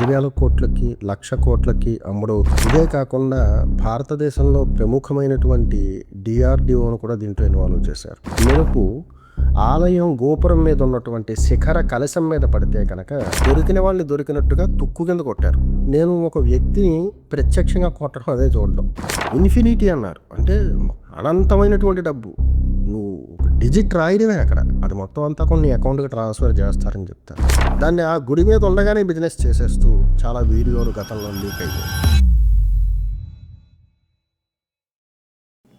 10,000 కోట్లకి 1,00,000 కోట్లకి అమ్ముడవుతుంది. ఇదే కాకుండా భారతదేశంలో ప్రముఖమైనటువంటి డిఆర్డిఓను కూడా దీంట్లో ఇన్వాల్వ్ చేశారు. మెరుపు ఆలయం గోపురం మీద ఉన్నటువంటి శిఖర కలశం మీద పడితే కనుక దొరికిన వాళ్ళని దొరికినట్టుగా తుక్కు కింద కొట్టారు. నేను ఒక వ్యక్తిని ప్రత్యక్షంగా కొట్టడం అదే చూడడం. ఇన్ఫినిటీ అన్నారు, అంటే అనంతమైనటువంటి డబ్బు. నువ్వు డిజిట్ రాయడమే అక్కడ, అది మొత్తం అంతా కొన్ని అకౌంట్కి ట్రాన్స్ఫర్ చేస్తారని చెప్తారు. దాన్ని ఆ గుడి మీద ఉండగానే బిజినెస్ చేసేస్తూ చాలా వీడియోలు గతంలో లీక్ అయ్యాయి.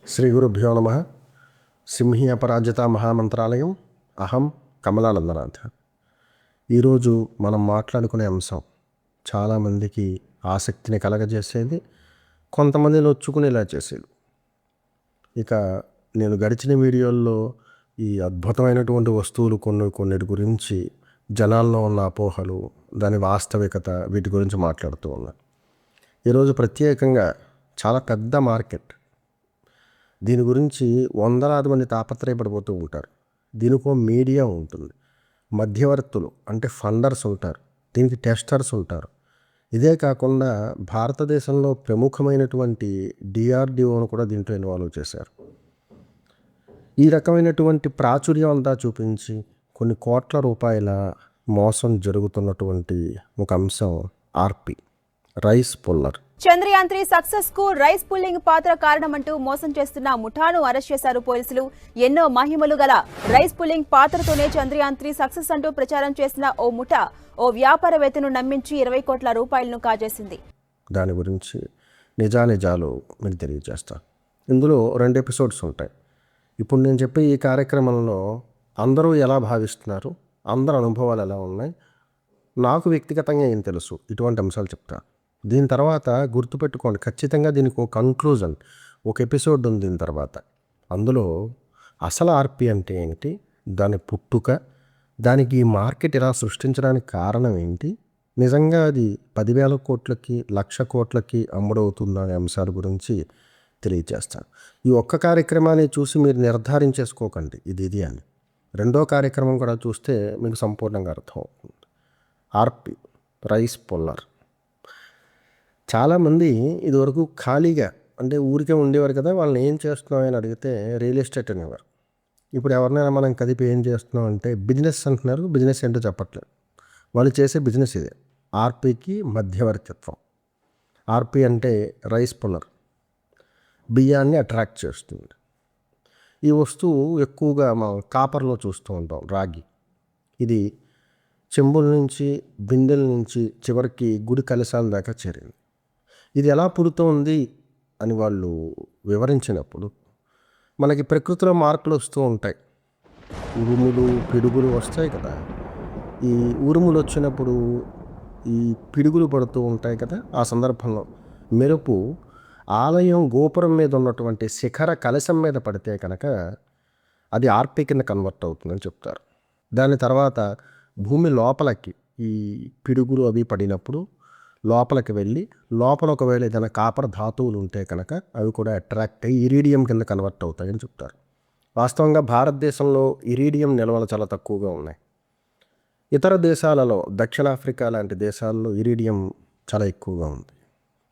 శ్రీ గురుభ్యో నమః. సింహి అపరాజిత మహామంత్రాలయం. అహం కమలానందనాథ్. ఈరోజు మనం మాట్లాడుకునే అంశం చాలామందికి ఆసక్తిని కలగజేసేది, కొంతమంది నొచ్చుకునేలా చేసేది. ఇక నేను గడిచిన వీడియోల్లో ఈ అద్భుతమైనటువంటి వస్తువులు కొన్నిటి గురించి, జనాల్లో ఉన్న అపోహలు, దాని వాస్తవికత, వీటి గురించి మాట్లాడుతూ ఉన్నాను. ఈరోజు ప్రత్యేకంగా చాలా పెద్ద మార్కెట్. దీని గురించి వందలాది మంది తాపత్రయపడిపోతూ ఉంటారు. దీనికో మీడియా ఉంటుంది, మధ్యవర్తులు అంటే ఫండర్స్ ఉంటారు, దీనికి టెస్టర్స్ ఉంటారు. ఇదే కాకుండా భారతదేశంలో ప్రముఖమైనటువంటి డిఆర్డిఓను కూడా దీంట్లో ఇన్వాల్వ్ చేశారు. ఈ రకమైనటువంటి ప్రాచుర్యం అంతా చూపించి కొన్ని కోట్ల రూపాయల మోసం జరుగుతున్నటువంటి ఒక అంశం ఆర్పి, రైస్ పుల్లర్. చంద్రయాన్ 3 సక్సెస్ కు రైస్ పుల్లింగ్ పాత్ర కారణమంటూ మోసం చేస్తున్న ముఠాను అరెస్ట్ చేశారు పోలీసులు. ఎన్నో మహిమలు గల రైస్ పుల్లింగ్ పాత్రతోనే చంద్రయాన్ 3 సక్సెస్ అంటూ ప్రచారం చేసిన ఓ ముఠా ఓ వ్యాపారవేత్తను నమ్మించి 20 కోట్ల రూపాయలను కాజేసింది. దాని గురించి నిజానిజాలు మీకు తెలియజేస్తాను. ఇందులో 2 ఎపిసోడ్స్ ఉంటాయి. ఇప్పుడు నేను చెప్పే ఈ కార్యక్రమంలో అందరూ ఎలా భావిస్తున్నారు, అందరి అనుభవాలు ఎలా ఉన్నాయి, నాకు వ్యక్తిగతంగా ఏం తెలుసు, ఇటువంటి అంశాలు చెప్తాను. దీని తర్వాత గుర్తుపెట్టుకోండి, ఖచ్చితంగా దీనికి ఒక కంక్లూజన్, ఒక ఎపిసోడ్ ఉంది దీని తర్వాత. అందులో అసలు ఆర్పి అంటే ఏంటి, దాని పుట్టుక, దానికి ఈ మార్కెట్ ఇలా సృష్టించడానికి కారణం ఏంటి, నిజంగా అది 10,000 కోట్లకి 1,00,000 కోట్లకి అమ్ముడవుతున్న అంశాల గురించి తెలియజేస్తాను. ఈ ఒక్క కార్యక్రమాన్ని చూసి మీరు నిర్ధారించేసుకోకండి ఇది అని. రెండో కార్యక్రమం కూడా చూస్తే మీకు సంపూర్ణంగా అర్థం అవుతుంది. ఆర్పి, రైస్ పుల్లర్. చాలామంది ఇదివరకు ఖాళీగా అంటే ఊరికే ఉండేవారు కదా, వాళ్ళని ఏం చేస్తున్నావు అని అడిగితే రియల్ ఎస్టేట్ అనేవారు. ఇప్పుడు ఎవరినైనా మనం కదిపి ఏం చేస్తున్నాం అంటే బిజినెస్ అంటున్నారు. బిజినెస్ ఏంటో చెప్పట్లేదు. వాళ్ళు చేసే బిజినెస్ ఇదే. ఆర్పికి మధ్యవర్తిత్వం. ఆర్పి అంటే రైస్ పుల్లర్, బియ్యాన్ని అట్రాక్ట్ చేస్తుంది. ఈ వస్తువు ఎక్కువగా మనం కాపర్లో చూస్తూ ఉంటాం, రాగి. ఇది చెంబుల నుంచి, బిందెల నుంచి చివరికి గుడి కలశాల దాకా చేరింది. ఇది ఎలా పుడుతోంది అని వాళ్ళు వివరించినప్పుడు మనకి ప్రకృతిలో మార్పులు వస్తూ ఉంటాయి. ఉరుములు, పిడుగులు వస్తాయి కదా. ఈ ఉరుములు వచ్చినప్పుడు ఈ పిడుగులు పడుతూ ఉంటాయి కదా. ఆ సందర్భంలో మెరుపు ఆలయం గోపురం మీద ఉన్నటువంటి శిఖర కలశం మీద పడితే కనుక అది ఆర్పి కింద కన్వర్ట్ అవుతుందని చెప్తారు. దాని తర్వాత భూమి లోపలికి ఈ పిడుగులు అవి పడినప్పుడు లోపలికి వెళ్ళి, లోపల ఒకవేళ ఏదైనా కాపర్ ధాతువులు ఉంటే కనుక అవి కూడా అట్రాక్ట్ అయ్యి ఇరీడియం కింద కన్వర్ట్ అవుతాయని చెప్తారు. వాస్తవంగా భారతదేశంలో ఇరీడియం నిల్వలు చాలా తక్కువగా ఉన్నాయి. ఇతర దేశాలలో, దక్షిణాఫ్రికా లాంటి దేశాల్లో ఇరీడియం చాలా ఎక్కువగా ఉంది.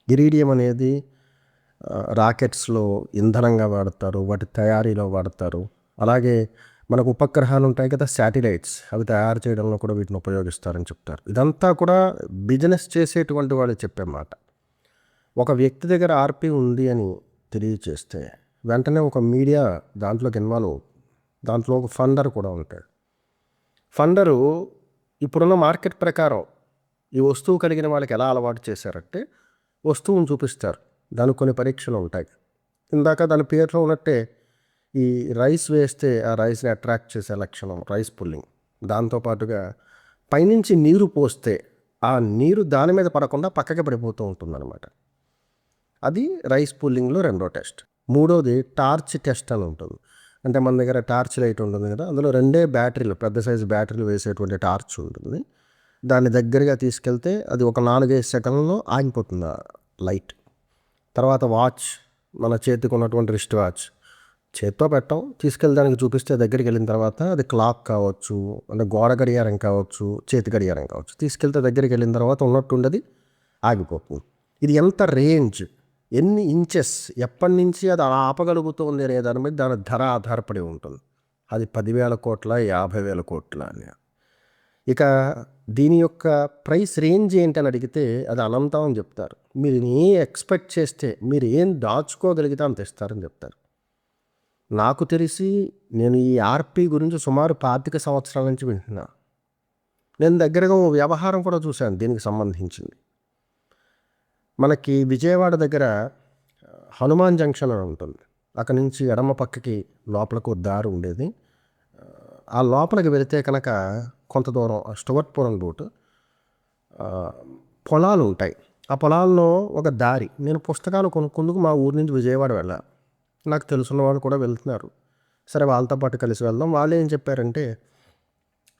ఇరీడియం అనేది రాకెట్స్లో ఇంధనంగా వాడతారు, వాటి తయారీలో వాడతారు. అలాగే మనకు ఉపగ్రహాలు ఉంటాయి కదా, శాటిలైట్స్, అవి తయారు చేయడంలో కూడా వీటిని ఉపయోగిస్తారని చెప్తారు. ఇదంతా కూడా బిజినెస్ చేసేటువంటి వాళ్ళు చెప్పే మాట. ఒక వ్యక్తి దగ్గర ఆర్పి ఉంది అని తెలియచేస్తే వెంటనే ఒక మీడియా దాంట్లోకి ఇన్వాల్వ్ అవుతుంది. దాంట్లో ఒక ఫండర్ కూడా ఉంటాడు. ఫండరు ఇప్పుడున్న మార్కెట్ ప్రకారం ఈ వస్తువు కలిగిన వాళ్ళకి ఎలా అలవాటు చేశారంటే, వస్తువును చూపిస్తారు, దానికి కొన్ని పరీక్షలు ఉంటాయి. ఇందాక దాని పేరులో ఉన్నట్టే ఈ రైస్ వేస్తే ఆ రైస్ని అట్రాక్ట్ చేసే లక్షణం రైస్ పుల్లింగ్. దాంతోపాటుగా పైనుంచి నీరు పోస్తే ఆ నీరు దాని మీద పడకుండా పక్కకి పడిపోతూ ఉంటుందన్నమాట. అది రైస్ పుల్లింగ్లో రెండో టెస్ట్. మూడోది టార్చ్ టెస్ట్ అని ఉంటుంది. అంటే మన దగ్గర టార్చ్ లైట్ ఉంటుంది కదా, అందులో 2 బ్యాటరీలు, పెద్ద సైజు బ్యాటరీలు వేసేటువంటి టార్చ్ ఉంటుంది. దాన్ని దగ్గరగా తీసుకెళ్తే అది ఒక 4-5 సెకండ్లలో ఆగిపోతుంది ఆ లైట్. తర్వాత వాచ్, మన చేతికి ఉన్నటువంటి రిస్ట్ వాచ్, చేత్తో పెట్టం, తీసుకెళ్ళడానికి చూపిస్తే దగ్గరికి వెళ్ళిన తర్వాత అది క్లాక్ కావచ్చు, అంటే గోడ గడియారం కావచ్చు, చేతి గడియారం కావచ్చు, తీసుకెళ్తే దగ్గరికి వెళ్ళిన తర్వాత ఉన్నట్టుండది ఆగిపోతుంది. ఇది ఎంత రేంజ్, ఎన్ని ఇంచెస్, ఎప్పటి నుంచి అది అలా ఆపగలుగుతుంది అనే దాని మీద దాని ధర ఆధారపడి ఉంటుంది. అది 10,000 కోట్ల 50,000 కోట్ల అని. ఇక దీని యొక్క ప్రైస్ రేంజ్ ఏంటని అడిగితే అది అనంతం అని చెప్తారు. మీరు ఏం ఎక్స్పెక్ట్ చేస్తే, మీరు ఏం దాచుకోగలిగితే అంత ఇస్తారని చెప్తారు. నాకు తెలిసి నేను ఈ ఆర్పి గురించి సుమారు 25 సంవత్సరాల నుంచి వింటున్నా. నేను దగ్గరగా ఓ వ్యవహారం కూడా చూశాను దీనికి సంబంధించింది. మనకి విజయవాడ దగ్గర హనుమాన్ జంక్షన్ అని ఉంటుంది. అక్కడి నుంచి ఎడమ పక్కకి లోపలికి ఒక దారి ఉండేది. ఆ లోపలికి వెళితే కనుక కొంత దూరం స్టువర్ట్పురం రూట్ పొలాలు ఉంటాయి. ఆ పొలాల్లో ఒక దారి, నేను పుస్తకాలు కొనుక్కుందుకు మా ఊరి నుంచి విజయవాడ వెళ్ళాను. నాకు తెలుసున్న వాళ్ళు కూడా వెళ్తున్నారు. సరే వాళ్ళతో పాటు కలిసి వెళ్దాం. వాళ్ళు ఏం చెప్పారంటే,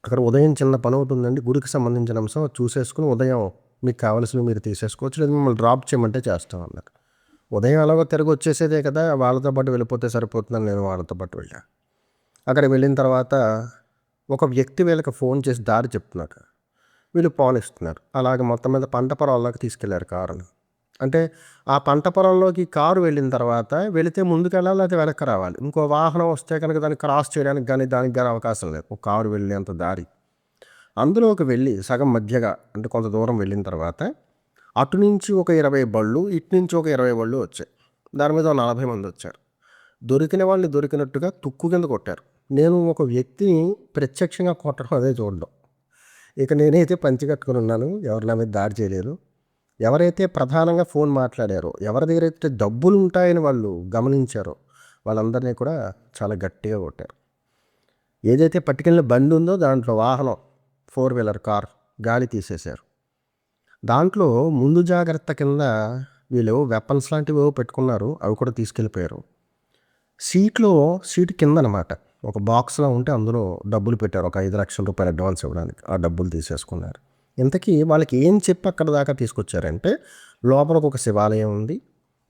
అక్కడ ఉదయం చిన్న పని అవుతుందండి, గుడికి సంబంధించిన అంశం చూసేసుకుని ఉదయం మీకు కావాల్సినవి మీరు తీసేసుకోవచ్చు, లేదా మిమ్మల్ని డ్రాప్ చేయమంటే చేస్తాం అన్నారు. ఉదయం ఎలాగో తిరిగి వచ్చేసేదే కదా, వాళ్ళతో పాటు వెళ్ళిపోతే సరిపోతుందని నేను వాళ్ళతో పాటు వెళ్ళాను. అక్కడికి వెళ్ళిన తర్వాత ఒక వ్యక్తి వీళ్ళకి ఫోన్ చేసి దారి చెప్తున్నారు. వీళ్ళు ఫోన్ ఇస్తున్నారు. అలాగే మొత్తం మీద పంట పొలాల్లోకి తీసుకెళ్లారు కారుని. అంటే ఆ పంట పొలంలోకి కారు వెళ్ళిన తర్వాత వెళితే ముందుకు వెళ్ళాలి, లేకపోతే వెనక్కి రావాలి. ఇంకో వాహనం వస్తే కనుక దాన్ని క్రాస్ చేయడానికి కానీ దానికి కానీ అవకాశం లేదు. ఒక కారు వెళ్ళేంత దారి. అందులోకి వెళ్ళి సగం మధ్యగా, అంటే కొంత దూరం వెళ్ళిన తర్వాత అటు నుంచి ఒక 20 బళ్ళు, ఇటు నుంచి ఒక 20 బళ్ళు వచ్చాయి. దాని మీద 40 మంది వచ్చారు. దొరికిన వాళ్ళని దొరికినట్టుగా తుక్కు కింద కొట్టారు. నేను ఒక వ్యక్తిని ప్రత్యక్షంగా కొట్టడం అదే చూడడం. ఇక నేనైతే పంచి కట్టుకుని ఉన్నాను, ఎవరు నా మీద దాడి చేయలేరు. ఎవరైతే ప్రధానంగా ఫోన్ మాట్లాడారో, ఎవరి దగ్గర అయితే డబ్బులు ఉంటాయని వాళ్ళు గమనించారో వాళ్ళందరినీ కూడా చాలా గట్టిగా కొట్టారు. ఏదైతే పట్టుకెళ్ళిన బండి ఉందో దాంట్లో వాహనం 4-వీలర్ కార్ గాలి తీసేశారు. దాంట్లో ముందు జాగ్రత్త కింద వీళ్ళు వెపన్స్ లాంటివి పెట్టుకున్నారు, అవి కూడా తీసుకెళ్ళిపోయారు. సీటు కింద అనమాట ఒక బాక్స్లో ఉంటే అందులో డబ్బులు పెట్టారు. ఒక 5 లక్షల రూపాయలు అడ్వాన్స్ ఇవ్వడానికి ఆ డబ్బులు తీసేసుకున్నారు. ఇంతకీ వాళ్ళకి ఏం చెప్పి అక్కడ దాకా తీసుకొచ్చారంటే, లోపలకు ఒక శివాలయం ఉంది,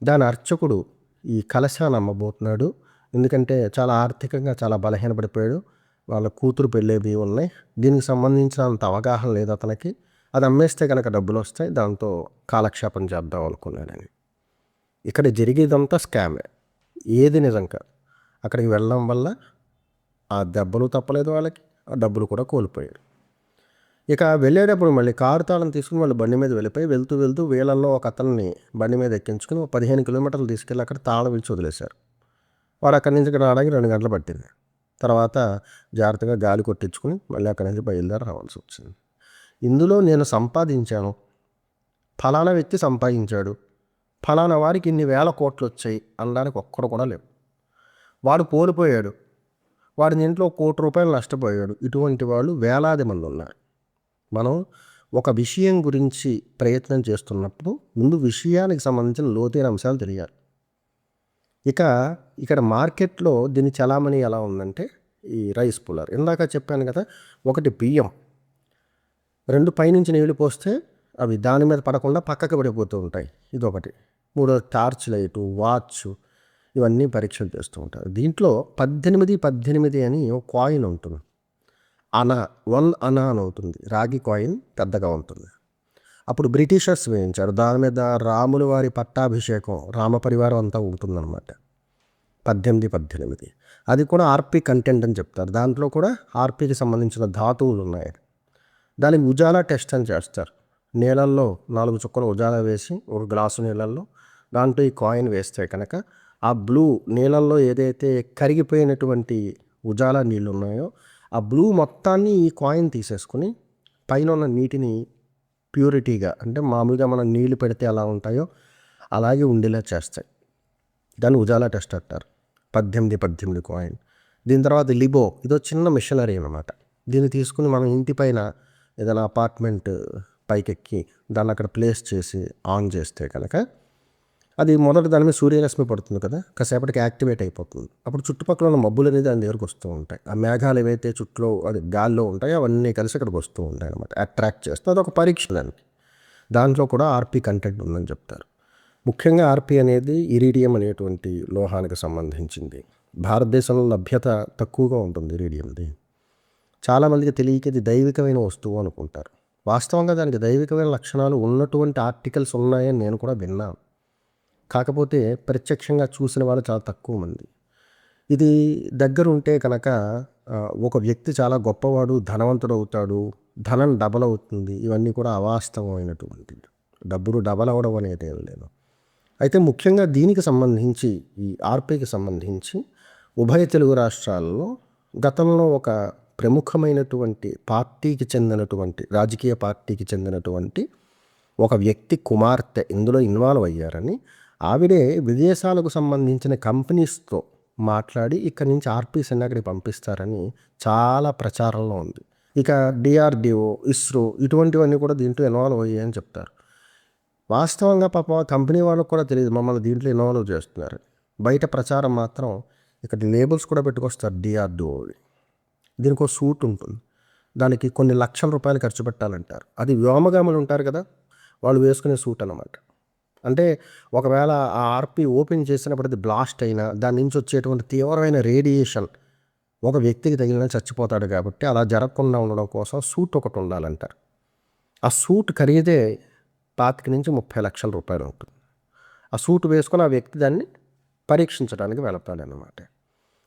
దాని అర్చకుడు ఈ కలశాన్ని అమ్మబోతున్నాడు. ఎందుకంటే చాలా ఆర్థికంగా చాలా బలహీనపడిపోయాడు, వాళ్ళ కూతురు పెళ్ళేవి ఉన్నాయి, దీనికి సంబంధించినంత అవగాహన లేదు అతనికి. అది అమ్మేస్తే కనుక డబ్బులు వస్తాయి, దాంతో కాలక్షేపం చేద్దాం అనుకున్నాడని. ఇక్కడ జరిగేదంతా స్కామే, ఏది నిజం కాదు. అక్కడికి వెళ్ళడం వల్ల ఆ దెబ్బలు తప్పలేదు వాళ్ళకి, ఆ డబ్బులు కూడా కోల్పోయారు. ఇక వెళ్ళేటప్పుడు మళ్ళీ కారు తాళం తీసుకుని వాళ్ళు బండి మీద వెళ్ళిపోయి వెళ్తూ వెళ్తూ వీళ్ళల్లో ఒక అతన్ని బండి మీద ఎక్కించుకుని 15 కిలోమీటర్లు తీసుకెళ్ళి అక్కడ తాళం విడిచి వదిలేశారు. వాడు అక్కడి నుంచి ఇక్కడ రావడానికి 2 గంటలు పట్టింది. తర్వాత జాగ్రత్తగా గాలి కొట్టించుకుని మళ్ళీ అక్కడి నుంచి బయలుదేరి రావాల్సి వచ్చింది. ఇందులో నేను సంపాదించాను, ఫలానా వ్యక్తి సంపాదించాడు, ఫలానా వారికి ఇన్ని వేల కోట్లు వచ్చాయి అనడానికి ఒక్కడు కూడా లేవు. వాడు కోల్పోయాడు, వాడి ఇంట్లో ₹1,00,00,000 నష్టపోయాడు. ఇటువంటి వాళ్ళు వేలాది మంది ఉన్నారు. మనం ఒక విషయం గురించి ప్రయత్నం చేస్తున్నప్పుడు ముందు విషయానికి సంబంధించిన లోతైన అంశాలు తెలియాలి. ఇక్కడ మార్కెట్లో దీని చలామణి ఎలా ఉందంటే, ఈ రైస్ పుల్లర్ ఇందాక చెప్పాను కదా, ఒకటి బియ్యం, 2 పైనుంచి నీళ్లు పోస్తే అవి దాని మీద పడకుండా పక్కకి పడిపోతూ ఉంటాయి, ఇదొకటి. 3 టార్చ్ లైటు, వాచ్, ఇవన్నీ పరీక్షలు చేస్తూ ఉంటారు. దీంట్లో 18 అని ఒక కాయిన్ ఉంటుంది, అనా 1 అనా అని అవుతుంది, రాగి కాయిన్ పెద్దగా ఉంటుంది. అప్పుడు బ్రిటిషర్స్ వేయించారు, దాని మీద రాముల వారి పట్టాభిషేకం, రామ పరివారం అంతా ఉంటుందన్నమాట. 18 అది కూడా ఆర్పి కంటెంట్ అని చెప్తారు. దాంట్లో కూడా ఆర్పికి సంబంధించిన ధాతువులు ఉన్నాయి. దానికి ఉజాలా టెస్ట్ అని చేస్తారు. నీళ్ళల్లో 4 చుక్కలు ఉజాలా వేసి ఒక గ్లాసు నీళ్ళల్లో దాంట్లో ఈ కాయిన్ వేస్తే కనుక ఆ బ్లూ నీళ్ళల్లో ఏదైతే కరిగిపోయినటువంటి ఉజాలా నీళ్ళు ఉన్నాయో ఆ బ్లూ మొత్తాన్ని ఈ కాయిన్ తీసేసుకుని పైన ఉన్న నీటిని ప్యూరిటీగా, అంటే మామూలుగా మనం నీళ్లు పెడితే ఎలా ఉంటాయో అలాగే ఉండేలా చేస్తాయి. దాన్ని ఉజాలా టెస్ట్ అంటారు. 18 కాయిన్. దీని తర్వాత లిబో, ఇదో చిన్న మిషనరీ అన్నమాట. దీన్ని తీసుకుని మనం ఇంటి పైన ఏదైనా అపార్ట్మెంట్ పైకెక్కి దాన్ని అక్కడ ప్లేస్ చేసి ఆన్ చేస్తే కనుక అది మొదట దాని మీద సూర్యరశ్మి పడుతుంది కదా, కాసేపటికి యాక్టివేట్ అయిపోతుంది. అప్పుడు చుట్టుపక్కల ఉన్న మబ్బులు అనేది దాని దగ్గరకు వస్తూ ఉంటాయి. ఆ మేఘాలు ఏవైతే చుట్టూ అది గాల్లో ఉంటాయో అవన్నీ కలిసి ఇక్కడికి వస్తూ ఉంటాయి అనమాట, అట్రాక్ట్ చేస్తే అదొక పరీక్ష. దాంట్లో కూడా ఆర్పి కంటెంట్ ఉందని చెప్తారు. ముఖ్యంగా ఆర్పి అనేది ఇరీడియం అనేటువంటి లోహానికి సంబంధించింది. భారతదేశంలో లభ్యత తక్కువగా ఉంటుంది రేడియంది. చాలామందికి తెలియక ఇది దైవికమైన వస్తువు అనుకుంటారు. వాస్తవంగా దానికి దైవికమైన లక్షణాలు ఉన్నటువంటి ఆర్టికల్స్ ఉన్నాయని నేను కూడా విన్నాను. కాకపోతే ప్రత్యక్షంగా చూసిన వాళ్ళు చాలా తక్కువ మంది. ఇది దగ్గర ఉంటే కనుక ఒక వ్యక్తి చాలా గొప్పవాడు, ధనవంతుడు అవుతాడు, ధనం డబల్ అవుతుంది. ఇవన్నీ కూడా అవాస్తవమైనటువంటి. డబ్బులు డబల్ అవ్వడం అనేది ఏం లేదు. అయితే ముఖ్యంగా దీనికి సంబంధించి, ఈ ఆర్పీకి సంబంధించి ఉభయ తెలుగు రాష్ట్రాల్లో గతంలో ఒక ప్రముఖమైనటువంటి పార్టీకి చెందినటువంటి, రాజకీయ పార్టీకి చెందినటువంటి ఒక వ్యక్తి కుమార్తె ఇందులో ఇన్వాల్వ్ అయ్యారని, ఆవిడే విదేశాలకు సంబంధించిన కంపెనీస్తో మాట్లాడి ఇక్కడి నుంచి ఆర్పీస్ అక్కడికి పంపిస్తారని చాలా ప్రచారంలో ఉంది. ఇక డిఆర్డిఓ, ఇస్రో ఇటువంటివన్నీ కూడా దీంట్లో ఇన్వాల్వ్ అయ్యాయని చెప్తారు. వాస్తవంగా పాపం కంపెనీ వాళ్ళకు కూడా తెలియదు మమ్మల్ని దీంట్లో ఇన్వాల్వ్ చేస్తున్నారు. బయట ప్రచారం మాత్రం ఇక్కడ లేబుల్స్ కూడా పెట్టుకొస్తారు డిఆర్డిఓవి. దీనికి ఒక సూట్ ఉంటుంది, దానికి కొన్ని లక్షల రూపాయలు ఖర్చు పెట్టాలంటారు. అది వ్యోమగాములు ఉంటారు కదా, వాళ్ళు వేసుకునే సూట్ అన్నమాట. అంటే ఒకవేళ ఆ ఆర్పీ ఓపెన్ చేసినప్పుడు అది బ్లాస్ట్ అయినా దాని నుంచి వచ్చేటువంటి తీవ్రమైన రేడియేషన్ ఒక వ్యక్తికి తగిలిన చచ్చిపోతాడు. కాబట్టి అలా జరగకుండా ఉండడం కోసం సూట్ ఒకటి ఉండాలంటారు. ఆ సూట్ ఖరీదే 25 నుంచి 30 లక్షల రూపాయలు ఉంటుంది. ఆ సూట్ వేసుకొని ఆ వ్యక్తి దాన్ని పరీక్షించడానికి వెళతాడనమాట.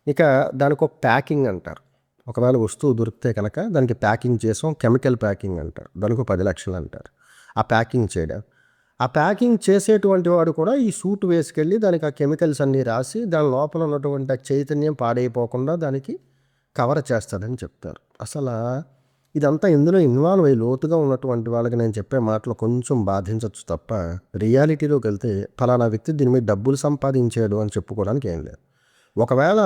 ఇక దానికి ఒక ప్యాకింగ్ అంటారు. ఒకవేళ వస్తువు దొరికితే కనుక దానికి ప్యాకింగ్ చేసాం, కెమికల్ ప్యాకింగ్ అంటారు. దానికి 10 లక్షలు అంటారు ఆ ప్యాకింగ్ చేయడం. ఆ ప్యాకింగ్ చేసేటువంటి వాడు కూడా ఈ సూట్ వేసుకెళ్ళి దానికి ఆ కెమికల్స్ అన్నీ రాసి దాని లోపల ఉన్నటువంటి ఆ చైతన్యం పాడైపోకుండా దానికి కవర్ చేస్తాడని చెప్తారు. అసలు ఇదంతా ఇందులో ఇన్వాల్వ్ అయ్యి లోతుగా ఉన్నటువంటి వాళ్ళకి నేను చెప్పే మాటలు కొంచెం బాధించవచ్చు తప్ప, రియాలిటీలోకి వెళ్తే ఫలానా వ్యక్తి దీని మీద డబ్బులు సంపాదించాడు అని చెప్పుకోవడానికి ఏం లేదు. ఒకవేళ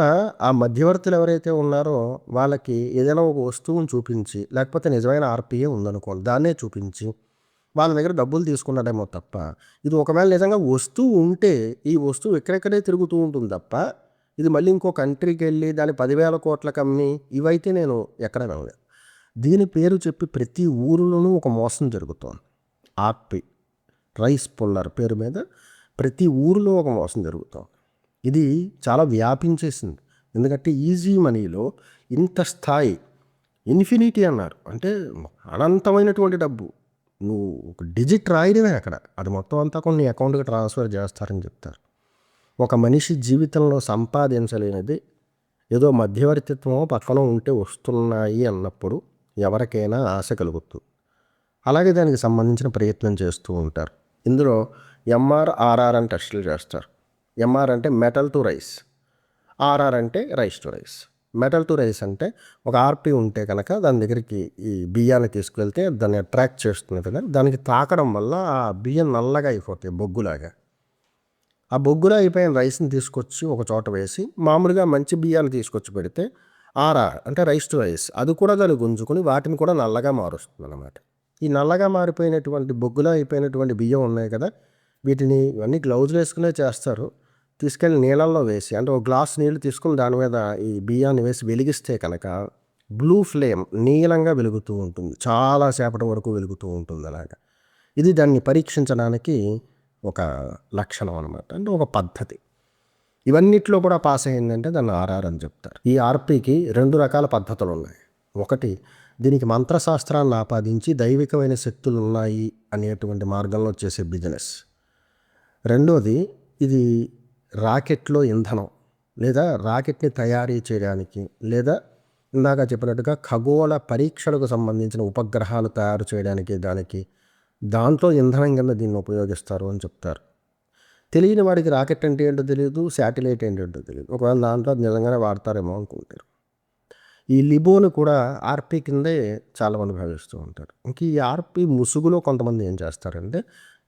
ఆ మధ్యవర్తులు ఎవరైతే ఉన్నారో వాళ్ళకి ఏదైనా ఒక వస్తువుని చూపించి, లేకపోతే నిజమైన ఆర్పీఏ ఉందనుకోండి దాన్నే చూపించి వాళ్ళ దగ్గర డబ్బులు తీసుకున్నాడేమో తప్ప, ఇది ఒకవేళ నిజంగా వస్తువు ఉంటే ఈ వస్తువు ఎక్కడెక్కడే తిరుగుతూ ఉంటుంది తప్ప, ఇది మళ్ళీ ఇంకో కంట్రీకి వెళ్ళి దాన్ని 10,000 కోట్లకు అమ్మి ఇవైతే నేను ఎక్కడ వినలేదు. దీని పేరు చెప్పి ప్రతి ఊరిలోనూ ఒక మోసం జరుగుతోంది. ఆర్పీ, రైస్ పుల్లర్ పేరు మీద ప్రతి ఊరిలో ఒక మోసం జరుగుతోంది. ఇది చాలా వ్యాపించేసింది. ఎందుకంటే ఈజీ మనీలో ఇంత స్థాయి, ఇన్ఫినిటీ అన్నారు, అంటే అనంతమైనటువంటి డబ్బు. నువ్వు ఒక డిజిట్ రాయడమే అక్కడ, అది మొత్తం అంతా కొన్ని అకౌంట్కి ట్రాన్స్ఫర్ చేస్తారని చెప్తారు. ఒక మనిషి జీవితంలో సంపాదించలేనిది ఏదో మధ్యవర్తిత్వం పక్కన ఉంటే వస్తున్నాయి అన్నప్పుడు ఎవరికైనా ఆశ కలుగుతుంది. అలాగే దానికి సంబంధించిన ప్రయత్నం చేస్తూ ఉంటారు. ఇందులో ఎంఆర్, ఆర్ఆర్ అని టెస్టులు చేస్తారు. ఎంఆర్ అంటే మెటల్ టు రైస్, ఆర్ఆర్ అంటే rise to rice. Metal to rice అంటే ఒక ఆర్పీ ఉంటే కనుక దాని దగ్గరికి ఈ బియ్యాన్ని తీసుకువెళ్తే దాన్ని అట్రాక్ట్ చేస్తుంది కదా, దానికి తాకడం వల్ల ఆ బియ్యం నల్లగా అయిపోతాయి, బొగ్గులాగా. ఆ బొగ్గులా అయిపోయిన రైస్ని తీసుకొచ్చి ఒక చోట వేసి మామూలుగా మంచి బియ్యాన్ని తీసుకొచ్చి పెడితే ఆర్ఆర్ అంటే రైస్ టు రైస్, అది కూడా దాన్ని గుంజుకొని వాటిని కూడా నల్లగా మారుస్తుంది అన్నమాట. ఈ నల్లగా మారిపోయినటువంటి బొగ్గులా అయిపోయినటువంటి బియ్యం ఉన్నాయి కదా, వీటిని ఇవన్నీ గ్లౌజులు వేసుకునే చేస్తారు. తీసుకెళ్ళి నీళ్ళల్లో వేసి, అంటే ఒక గ్లాస్ నీళ్ళు తీసుకుని దాని మీద ఈ బియ్యాన్ని వేసి వెలిగిస్తే కనుక బ్లూ ఫ్లేమ్ నీలంగా వెలుగుతూ ఉంటుంది, చాలాసేపటి వరకు వెలుగుతూ ఉంటుంది అలాగా. ఇది దాన్ని పరీక్షించడానికి ఒక లక్షణం అనమాట, అంటే ఒక పద్ధతి. ఇవన్నిట్లో కూడా పాస్ అయిందంటే దాన్ని ఆర్ఆర్ అని చెప్తారు. ఈ ఆర్పీకి 2 రకాల పద్ధతులు ఉన్నాయి. ఒకటి, దీనికి మంత్రశాస్త్రాన్ని ఆపాదించి దైవికమైన శక్తులు ఉన్నాయి అనేటువంటి మార్గంలో చేసే బిజినెస్. రెండోది, ఇది రాకెట్లో ఇంధనం లేదా రాకెట్ని తయారీ చేయడానికి, లేదా ఇందాక చెప్పినట్టుగా ఖగోళ పరీక్షలకు సంబంధించిన ఉపగ్రహాలు తయారు చేయడానికి, దాంట్లో ఇంధనం కింద దీన్ని ఉపయోగిస్తారు అని చెప్తారు. తెలియని వాడికి రాకెట్ అంటే ఏంటో తెలియదు, శాటిలైట్ ఏంటో తెలియదు. ఒకవేళ దాంట్లో నిజంగానే వాడతారేమో అనుకుంటారు. ఈ లిబోను కూడా ఆర్పీ కిందే చాలామంది భావిస్తూ ఉంటారు. ఇంక ఈ ఆర్పీ ముసుగులో కొంతమంది ఏం చేస్తారంటే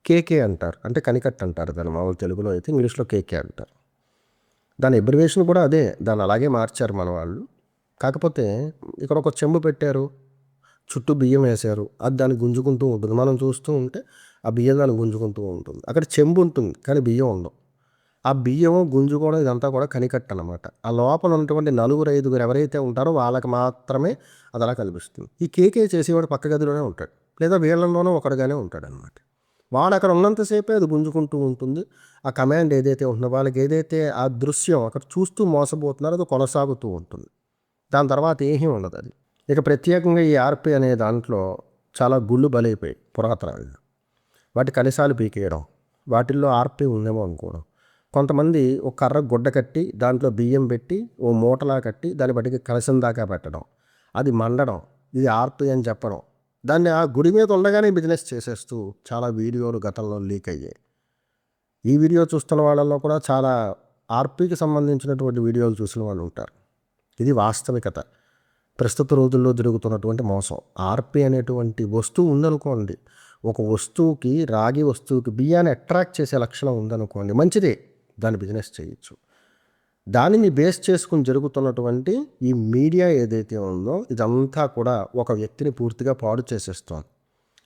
కేకే అంటారు, అంటే కనికట్ అంటారు దాన్ని మామూలు తెలుగులో అయితే, ఇంగ్లీష్లో కేకే అంటారు. దాని అబ్రివేషన్ కూడా అదే, దాన్ని అలాగే మార్చారు మన వాళ్ళు. కాకపోతే ఇక్కడ ఒక చెంబు పెట్టారు, చుట్టూ బియ్యం వేశారు, అది దాన్ని గుంజుకుంటూ ఉంటుంది. మనం చూస్తూ ఉంటే ఆ బియ్యం దాన్ని గుంజుకుంటూ ఉంటుంది. అక్కడ చెంబు ఉంటుంది కానీ బియ్యం ఉండవు. ఆ బియ్యం గుంజుకోవడం ఇదంతా కూడా కనికట్టు అనమాట. ఆ లోపల ఉన్నటువంటి 4-5 ఎవరైతే ఉంటారో వాళ్ళకి మాత్రమే అది అలా కనిపిస్తుంది. ఈ కేకే చేసేవాడు పక్క గదిలోనే ఉంటాడు, లేదా వీళ్ళలోనూ ఒకడుగానే ఉంటాడు అనమాట. వాడు అక్కడ ఉన్నంతసేపే అది గుంజుకుంటూ ఉంటుంది. ఆ కమాండ్ ఏదైతే ఉంటుందో వాళ్ళకి ఏదైతే ఆ దృశ్యం అక్కడ చూస్తూ మోసపోతున్నారో అది కొనసాగుతూ ఉంటుంది. దాని తర్వాత ఏమీ ఉండదు అది. ఇక ప్రత్యేకంగా ఈ ఆర్పి అనే దాంట్లో చాలా గుళ్ళు బలైపోయాయి పురాతనంగా. వాటి కలశాలు పీకేయడం, వాటిల్లో ఆర్పి ఉందేమో అనుకోవడం. కొంతమంది ఒక కర్ర గుడ్డ కట్టి దాంట్లో బియ్యం పెట్టి ఓ మూటలా కట్టి దాని బట్టికి కలశం దాకా పెట్టడం, అది మండడం, ఇది ఆర్పి అని చెప్పడం, దాన్ని ఆ గుడి మీద ఉండగానే బిజినెస్ చేసేస్తూ చాలా వీడియోలు గతంలో లీక్ అయ్యాయి. ఈ వీడియో చూస్తున్న వాళ్ళల్లో కూడా చాలా ఆర్పీకి సంబంధించినటువంటి వీడియోలు చూసిన వాళ్ళు ఉంటారు. ఇది వాస్తవికత, ప్రస్తుత రోజుల్లో జరుగుతున్నటువంటి మోసం. ఆర్పి అనేటువంటి వస్తువు ఉందనుకోండి, ఒక వస్తువుకి రాగి వస్తువుకి బియ్యాన్ని అట్రాక్ట్ చేసే లక్షణం ఉందనుకోండి, మంచిదే, దాన్ని బిజినెస్ చేయొచ్చు. దానిని బేస్ చేసుకుని జరుగుతున్నటువంటి ఈ మీడియా ఏదైతే ఉందో ఇదంతా కూడా ఒక వ్యక్తిని పూర్తిగా పాడు చేసేస్తోంది.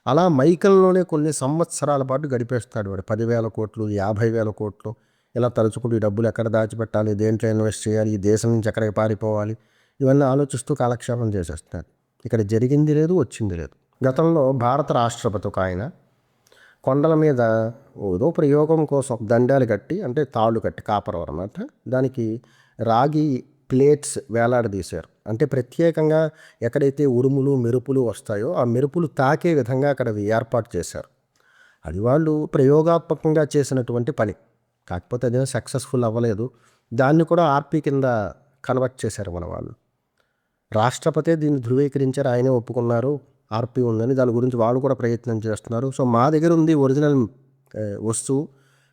అలా మైకంలోనే కొన్ని సంవత్సరాల పాటు గడిపేస్తాడు వాడు. 10,000 కోట్లు, 50,000 కోట్లు ఇలా తలుచుకుంటూ ఈ డబ్బులు ఎక్కడ దాచిపెట్టాలి, దేంట్లో ఇన్వెస్ట్ చేయాలి, ఈ దేశం నుంచి ఎక్కడికి పారిపోవాలి, ఇవన్నీ ఆలోచిస్తూ కాలక్షేపం చేసేస్తాడు. ఇక్కడ జరిగింది లేదు, వచ్చింది లేదు. గతంలో భారత రాష్ట్రపతి ఒక ఆయన కొండల మీద ఏదో ప్రయోగం కోసం దండాలు కట్టి, అంటే తాళ్ళు కట్టి, కాపర్ అన్నమాట, దానికి రాగి ప్లేట్స్ వేలాడదీశారు. అంటే ప్రత్యేకంగా ఎక్కడైతే ఉరుములు మెరుపులు వస్తాయో ఆ మెరుపులు తాకే విధంగా అక్కడ అవి ఏర్పాటు చేశారు. అది వాళ్ళు ప్రయోగాత్మకంగా చేసినటువంటి పని. కాకపోతే అదేమో సక్సెస్ఫుల్ అవ్వలేదు. దాన్ని కూడా ఆర్పి కింద కన్వర్ట్ చేశారు మన వాళ్ళు. రాష్ట్రపతి దీన్ని ధృవీకరించారు, ఆయనే ఒప్పుకున్నారు ఆర్పి ఉందని. దాని గురించి వాళ్ళు కూడా ప్రయత్నం చేస్తున్నారు. సో మా దగ్గర ఉంది ఒరిజినల్ వస్తువు,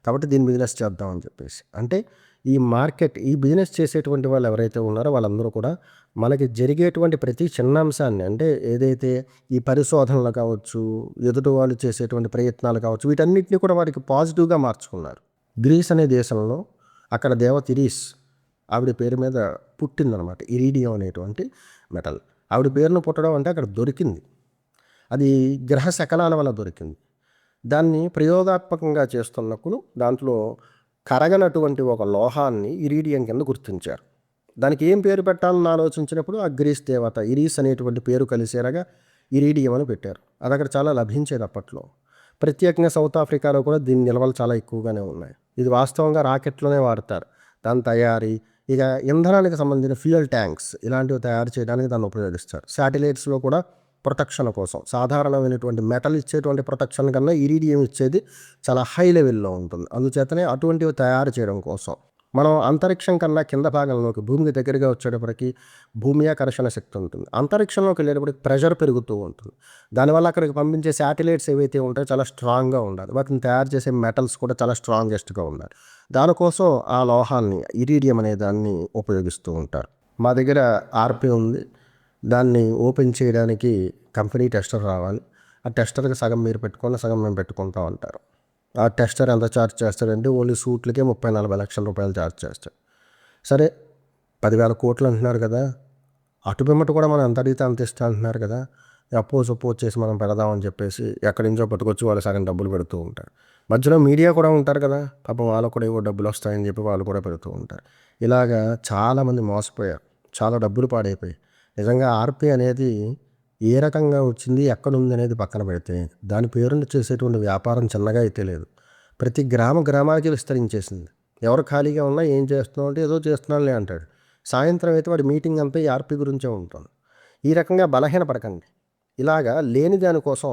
కాబట్టి దీన్ని బిజినెస్ చేద్దామని చెప్పేసి. అంటే ఈ మార్కెట్, ఈ బిజినెస్ చేసేటువంటి వాళ్ళు ఎవరైతే ఉన్నారో వాళ్ళందరూ కూడా మనకి జరిగేటువంటి ప్రతి చిన్న అంశాన్ని, అంటే ఏదైతే ఈ పరిశోధనలు కావచ్చు, ఎదుటి వాళ్ళు చేసేటువంటి ప్రయత్నాలు కావచ్చు, వీటన్నిటిని కూడా వారికి పాజిటివ్గా మార్చుకున్నారు. గ్రీస్ అనే దేశంలో అక్కడ దేవత ఇరీస్, ఆవిడ పేరు మీద పుట్టిందనమాట ఇరీడియం అనేటువంటి మెటల్. ఆవిడ పేరును పుట్టడం అంటే అక్కడ దొరికింది, అది గ్రహ శకలాల వల్ల దొరికింది. దాన్ని ప్రయోగాత్మకంగా చేస్తున్నప్పుడు దాంట్లో కరగనటువంటి ఒక లోహాన్ని ఇరీడియం కింద గుర్తించారు. దానికి ఏం పేరు పెట్టాలని ఆలోచించినప్పుడు ఆ గ్రీస్ దేవత ఇరీస్ అనేటువంటి పేరు కలిసేలాగా ఇరీడియం అని పెట్టారు. అది అక్కడ చాలా లభించేది అప్పట్లో. ప్రత్యేకంగా సౌత్ ఆఫ్రికాలో కూడా దీని నిల్వలు చాలా ఎక్కువగానే ఉన్నాయి. ఇది వాస్తవంగా రాకెట్లోనే వాడతారు. దాని తయారీ, ఇక ఇంధనానికి సంబంధించిన ఫ్యూయల్ ట్యాంక్స్ ఇలాంటివి తయారు చేయడానికి దాన్ని ఉపయోగిస్తారు. శాటిలైట్స్లో కూడా ప్రొటెక్షన్ కోసం సాధారణమైనటువంటి మెటల్ ఇచ్చేటువంటి ప్రొటెక్షన్ కన్నా ఇరీడియం ఇచ్చేది చాలా హై లెవెల్లో ఉంటుంది. అందుచేతనే అటువంటివి తయారు చేయడం కోసం మనం అంతరిక్షం కన్నా కింద భాగంలోకి భూమికి దగ్గరగా వచ్చేటప్పటికి భూమి ఆకర్షణ శక్తి ఉంటుంది. అంతరిక్షంలోకి వెళ్ళేటప్పటికి ప్రెషర్ పెరుగుతూ ఉంటుంది. దానివల్ల అక్కడికి పంపించే శాటిలైట్స్ ఏవైతే ఉంటాయో చాలా స్ట్రాంగ్గా ఉండాలి. వాటిని తయారు చేసే మెటల్స్ కూడా చాలా స్ట్రాంగెస్ట్గా ఉండాలి. దానికోసం ఆ లోహాన్ని, ఇరీడియం అనే దాన్ని ఉపయోగిస్తూ ఉంటారు. మా దగ్గర ఆర్పి ఉంది. దాన్ని ఓపెన్ చేయడానికి కంపెనీ టెస్టర్ రావాలి. ఆ టెస్టర్కి సగం మీరు పెట్టుకొని సగం మేము పెట్టుకుంటాం అంటారు. ఆ టెస్టర్ ఎంత ఛార్జ్ చేస్తాడంటే ఓన్లీ సూట్లకే 30-40 లక్షల రూపాయలు ఛార్జ్ చేస్తాడు. సరే, 10,000 కోట్లు అంటున్నారు కదా, అటు పిమ్మట కూడా మనం ఎంత అడిగితే అంత ఇస్తా అంటున్నారు కదా, అపోజ్ చేసి మనం పెడదామని చెప్పేసి ఎక్కడి నుంచో పట్టుకొచ్చి వాళ్ళు సగం డబ్బులు పెడుతూ ఉంటారు. మధ్యలో మీడియా కూడా ఉంటారు కదా, పాపం వాళ్ళకు కూడా ఏవో డబ్బులు వస్తాయని చెప్పి వాళ్ళు కూడా పెడుతూ ఉంటారు. ఇలాగా చాలామంది మోసపోయారు, చాలా డబ్బులు పాడైపోయాయి. నిజంగా ఆర్పి అనేది ఏ రకంగా వచ్చింది, ఎక్కడుంది అనేది పక్కన పెడితే దాని పేరుని చేసేటువంటి వ్యాపారం చిన్నగా అయితే లేదు. ప్రతి గ్రామానికి విస్తరించేసింది. ఎవరు ఖాళీగా ఉన్నా ఏం చేస్తున్నావు అంటే ఏదో చేస్తున్నానులే అంటాడు. సాయంత్రం అయితే వాడి మీటింగ్ అంతా ఈ ఆర్పి గురించే ఉంటుంది. ఈ రకంగా బలహీనపడకండి. ఇలాగా లేని దానికోసం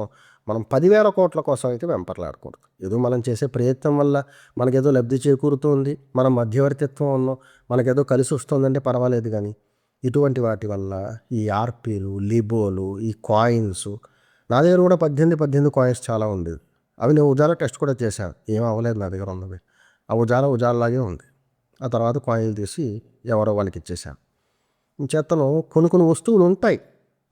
మనం 10,000 కోట్ల కోసం అయితే వెంపర్లాడకూడదు. ఏదో మనం చేసే ప్రయత్నం వల్ల మనకేదో లబ్ధి చేకూరుతుంది, మనం మధ్యవర్తిత్వం ఉన్నాం, మనకేదో కలిసి వస్తుందంటే పర్వాలేదు. కానీ ఇటువంటి వాటి వల్ల ఈ ఆర్పీలు, లిబోలు, ఈ కాయిన్స్, నా దగ్గర కూడా 18 కాయిన్స్ చాలా ఉండేది. అవి నేను ఉజాలా టెస్ట్ కూడా చేశాను, ఏం అవ్వలేదు నా దగ్గర ఉన్నవి. ఆ ఉజాలాగే ఉంది. ఆ తర్వాత కాయిన్లు తీసి ఎవరో వాళ్ళకి ఇచ్చేసాను. చేతను కొన్ని వస్తువులు ఉంటాయి,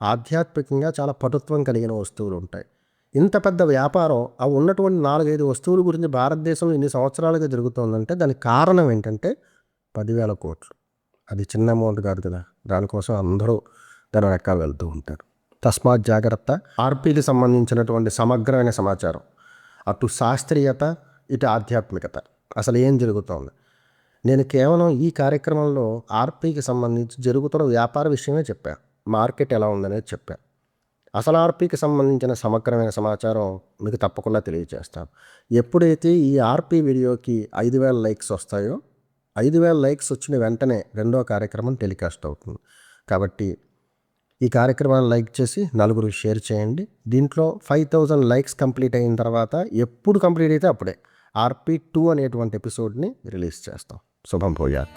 ఆధ్యాత్మికంగా చాలా పటుత్వం కలిగిన వస్తువులు ఉంటాయి. ఇంత పెద్ద వ్యాపారం ఆ ఉన్నటువంటి 4-5 వస్తువుల గురించి భారతదేశంలో ఇన్ని సంవత్సరాలుగా జరుగుతుందంటే దానికి కారణం ఏంటంటే 10,000 కోట్లు. అది చిన్న అమౌంట్ కాదు కదా, దానికోసం అందరూ దాని వెనకాల వెళ్తూ ఉంటారు. తస్మాత్ జాగ్రత్త. ఆర్పీకి సంబంధించినటువంటి సమగ్రమైన సమాచారం, అటు శాస్త్రీయత, ఇటు ఆధ్యాత్మికత, అసలు ఏం జరుగుతోంది. నేను కేవలం ఈ కార్యక్రమంలో ఆర్పీకి సంబంధించి జరుగుతున్న వ్యాపార విషయమే చెప్పాను, మార్కెట్ ఎలా ఉందనేది చెప్పాను. అసలు ఆర్పీకి సంబంధించిన సమగ్రమైన సమాచారం మీకు తప్పకుండా తెలియజేస్తాను. ఎప్పుడైతే ఈ ఆర్పీ వీడియోకి 5,000 లైక్స్ వస్తాయో 5,000 లైక్స్ వచ్చిన వెంటనే రెండో కార్యక్రమం టెలికాస్ట్ అవుతుంది. కాబట్టి ఈ కార్యక్రమాన్ని లైక్ చేసి నలుగురికి షేర్ చేయండి. దీంట్లో 5,000 లైక్స్ కంప్లీట్ అయిన తర్వాత ఎప్పుడు కంప్లీట్ అయితే అప్పుడే RP2 అనేటువంటి ఎపిసోడ్ని రిలీజ్ చేస్తాం. శుభం భూయాత్.